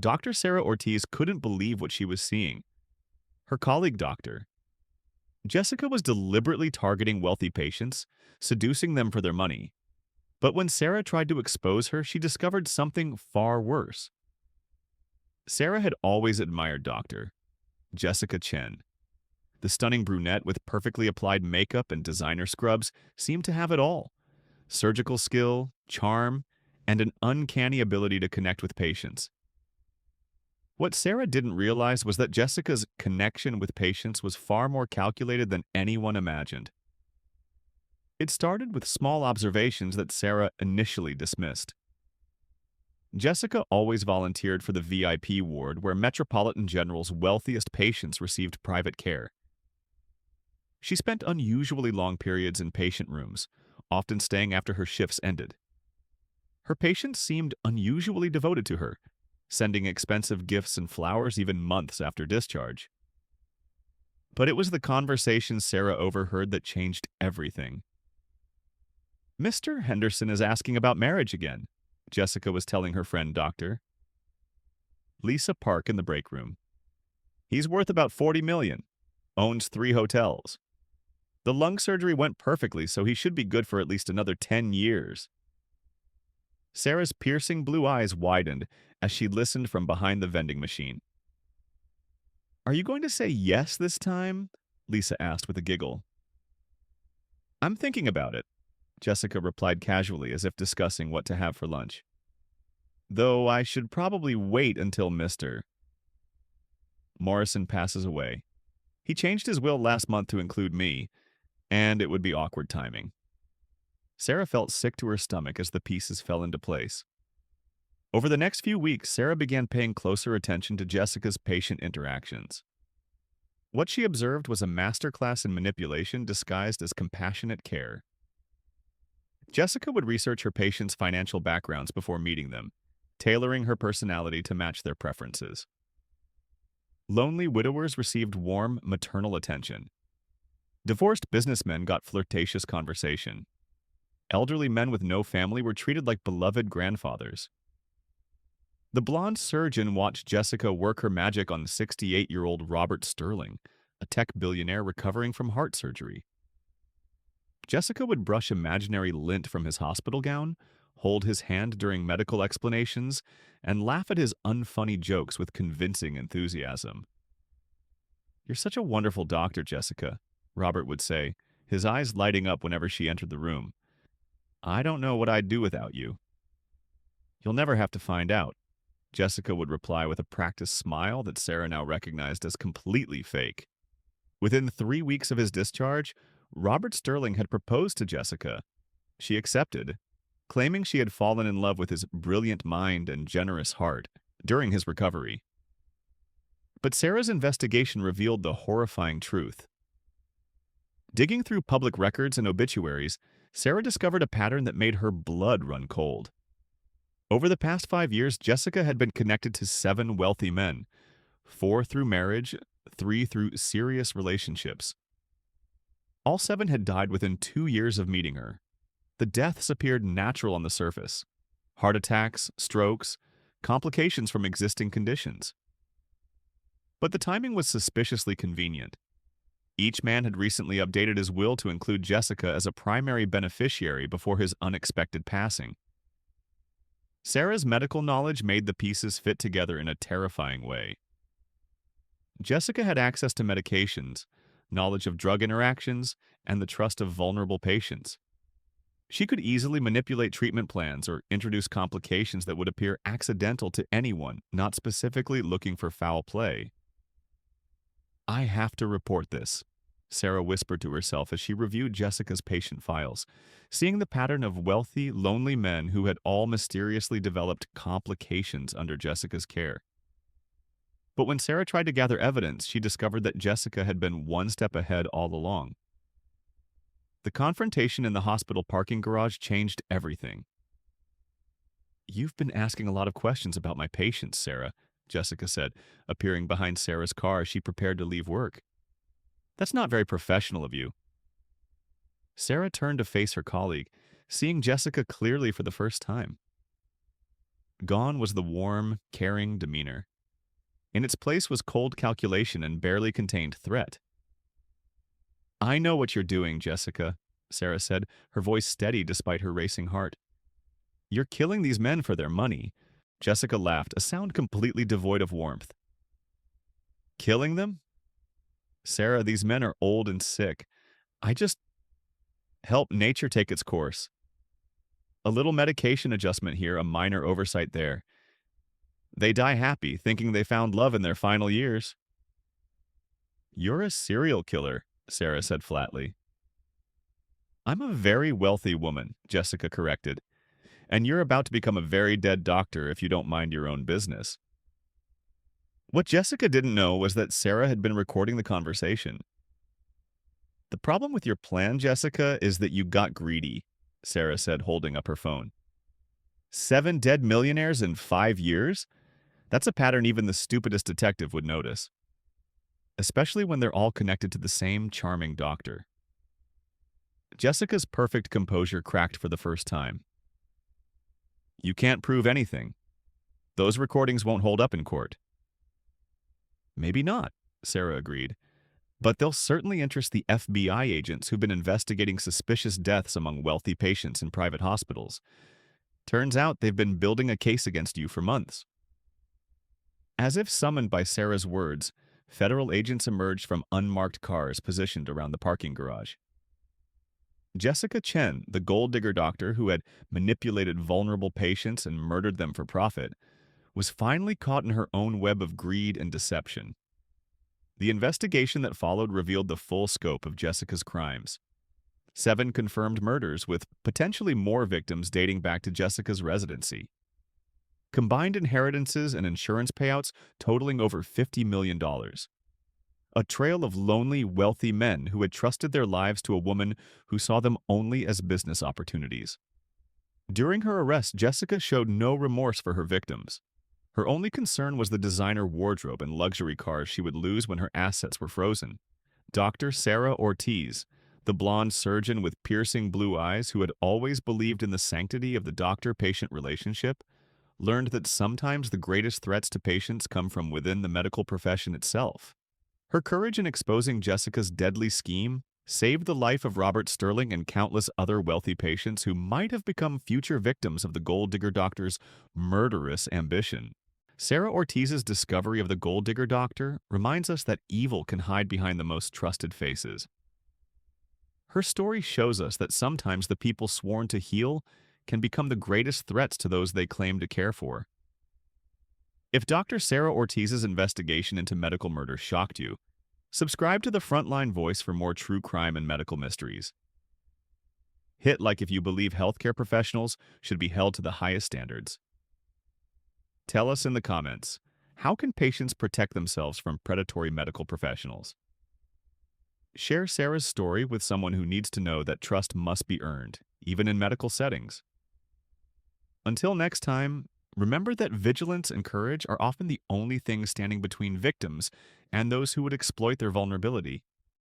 Dr. Sarah Ortiz couldn't believe what she was seeing. Her colleague doctor, Jessica, was deliberately targeting wealthy patients, seducing them for their money. But when Sarah tried to expose her, she discovered something far worse. Sarah had always admired Dr. Jessica Chen. The stunning brunette with perfectly applied makeup and designer scrubs seemed to have it all: surgical skill, charm, and an uncanny ability to connect with patients. What Sarah didn't realize was that Jessica's connection with patients was far more calculated than anyone imagined. It started with small observations that Sarah initially dismissed. Jessica always volunteered for the VIP ward where Metropolitan General's wealthiest patients received private care. She spent unusually long periods in patient rooms, often staying after her shifts ended. Her patients seemed unusually devoted to her, sending expensive gifts and flowers even months after discharge. But it was the conversations Sarah overheard that changed everything. "Mr. Henderson is asking about marriage again," Jessica was telling her friend Dr. Lisa Park in the break room. "He's worth about 40 million, owns 3 hotels. The lung surgery went perfectly, so he should be good for at least another 10 years." Sarah's piercing blue eyes widened as she listened from behind the vending machine. "Are you going to say yes this time?" Lisa asked with a giggle. "I'm thinking about it," Jessica replied casually as if discussing what to have for lunch. "Though I should probably wait until Mr. Morrison passes away. He changed his will last month to include me, and it would be awkward timing." Sarah felt sick to her stomach as the pieces fell into place. Over the next few weeks, Sarah began paying closer attention to Jessica's patient interactions. What she observed was a masterclass in manipulation disguised as compassionate care. Jessica would research her patients' financial backgrounds before meeting them, tailoring her personality to match their preferences. Lonely widowers received warm, maternal attention. Divorced businessmen got flirtatious conversation. Elderly men with no family were treated like beloved grandfathers. The blonde surgeon watched Jessica work her magic on 68-year-old Robert Sterling, a tech billionaire recovering from heart surgery. Jessica would brush imaginary lint from his hospital gown, hold his hand during medical explanations, and laugh at his unfunny jokes with convincing enthusiasm. "You're such a wonderful doctor, Jessica," Robert would say, his eyes lighting up whenever she entered the room. "I don't know what I'd do without you." "You'll never have to find out," Jessica would reply with a practiced smile that Sarah now recognized as completely fake. Within 3 weeks of his discharge, Robert Sterling had proposed to Jessica. She accepted, claiming she had fallen in love with his brilliant mind and generous heart during his recovery. But Sarah's investigation revealed the horrifying truth. Digging through public records and obituaries, Sarah discovered a pattern that made her blood run cold. Over the past 5 years, Jessica had been connected to 7 wealthy men, 4 through marriage, 3 through serious relationships. All 7 had died within 2 years of meeting her. The deaths appeared natural on the surface: heart attacks, strokes, complications from existing conditions. But the timing was suspiciously convenient. Each man had recently updated his will to include Jessica as a primary beneficiary before his unexpected passing. Sarah's medical knowledge made the pieces fit together in a terrifying way. Jessica had access to medications, knowledge of drug interactions, and the trust of vulnerable patients. She could easily manipulate treatment plans or introduce complications that would appear accidental to anyone not specifically looking for foul play. "I have to report this," Sarah whispered to herself as she reviewed Jessica's patient files, seeing the pattern of wealthy, lonely men who had all mysteriously developed complications under Jessica's care. But when Sarah tried to gather evidence, she discovered that Jessica had been one step ahead all along. The confrontation in the hospital parking garage changed everything. "You've been asking a lot of questions about my patients, Sarah," Jessica said, appearing behind Sarah's car as she prepared to leave work. "That's not very professional of you." Sarah turned to face her colleague, seeing Jessica clearly for the first time. Gone was the warm, caring demeanor. In its place was cold calculation and barely contained threat. I know what you're doing, Jessica, Sarah said, her voice steady despite her racing heart. You're killing these men for their money. Jessica laughed, a sound completely devoid of warmth. Killing them? Sarah, these men are old and sick. I just help nature take its course. A little medication adjustment here, a minor oversight there. They die happy, thinking they found love in their final years. You're a serial killer, Sarah said flatly. I'm a very wealthy woman, Jessica corrected, and you're about to become a very dead doctor if you don't mind your own business. What Jessica didn't know was that Sarah had been recording the conversation. The problem with your plan, Jessica, is that you got greedy, Sarah said, holding up her phone. 7 dead millionaires in 5 years? That's a pattern even the stupidest detective would notice. Especially when they're all connected to the same charming doctor. Jessica's perfect composure cracked for the first time. You can't prove anything. Those recordings won't hold up in court. Maybe not, Sarah agreed. But they'll certainly interest the FBI agents who've been investigating suspicious deaths among wealthy patients in private hospitals. Turns out they've been building a case against you for months. As if summoned by Sarah's words, federal agents emerged from unmarked cars positioned around the parking garage. Jessica Chen, the gold digger doctor who had manipulated vulnerable patients and murdered them for profit, was finally caught in her own web of greed and deception. The investigation that followed revealed the full scope of Jessica's crimes. 7 confirmed murders, with potentially more victims dating back to Jessica's residency. Combined inheritances and insurance payouts totaling over $50 million. A trail of lonely, wealthy men who had trusted their lives to a woman who saw them only as business opportunities. During her arrest, Jessica showed no remorse for her victims. Her only concern was the designer wardrobe and luxury cars she would lose when her assets were frozen. Dr. Sarah Ortiz, the blonde surgeon with piercing blue eyes who had always believed in the sanctity of the doctor-patient relationship, learned that sometimes the greatest threats to patients come from within the medical profession itself. Her courage in exposing Jessica's deadly scheme saved the life of Robert Sterling and countless other wealthy patients who might have become future victims of the gold digger doctor's murderous ambition. Sarah Ortiz's discovery of the gold digger doctor reminds us that evil can hide behind the most trusted faces. Her story shows us that sometimes the people sworn to heal can become the greatest threats to those they claim to care for. If Dr. Sarah Ortiz's investigation into medical murder shocked you, subscribe to the Frontline Voice for more true crime and medical mysteries. Hit like if you believe healthcare professionals should be held to the highest standards. Tell us in the comments, how can patients protect themselves from predatory medical professionals? Share Sarah's story with someone who needs to know that trust must be earned, even in medical settings. Until next time, remember that vigilance and courage are often the only things standing between victims and those who would exploit their vulnerability.